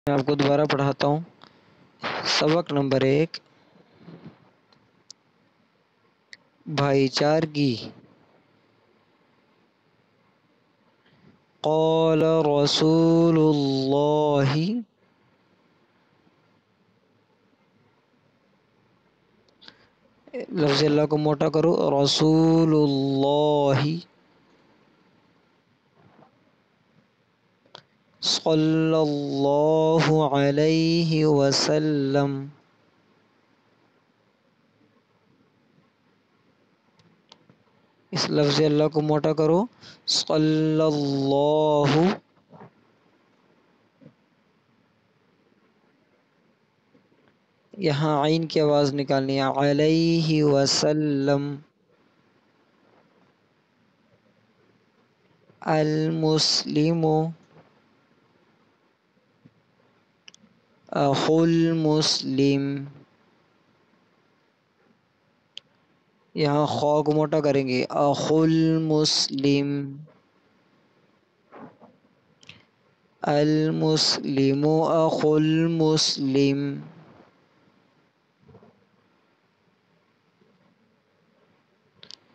میں آپ کو دوبارہ پڑھاتا ہوں۔ سبق نمبر 1، بھائی چارگی۔ قال رسول اللہ، لفظ اللہ کو موٹا کرو، رسول اللہ صلی اللہ علیہ وسلم، اس لفظ اللہ کو موٹا کرو، صلی اللہ، یہاں عین کی آواز نکالنی ہے، علیہ وسلم، المسلم اخو المسلم، یہاں خا کو موٹا کریں گے، اخو المسلم، المسلم اخو المسلم،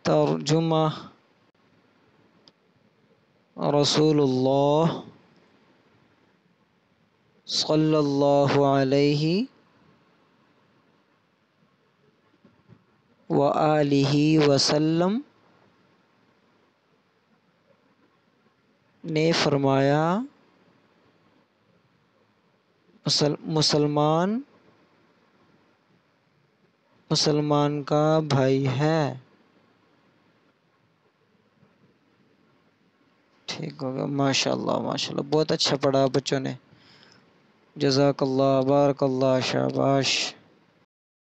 ترجمہ، رسول اللہ صلی اللہ علیہ وآلہ وسلم نے فرمایا، مسلمان کا بھائی ہے۔ ٹھیک ہوگا، ماشاءاللہ ماشاءاللہ، بہت اچھا پڑھا بچوں نے، جزاک اللہ، بارک اللہ، شاباش۔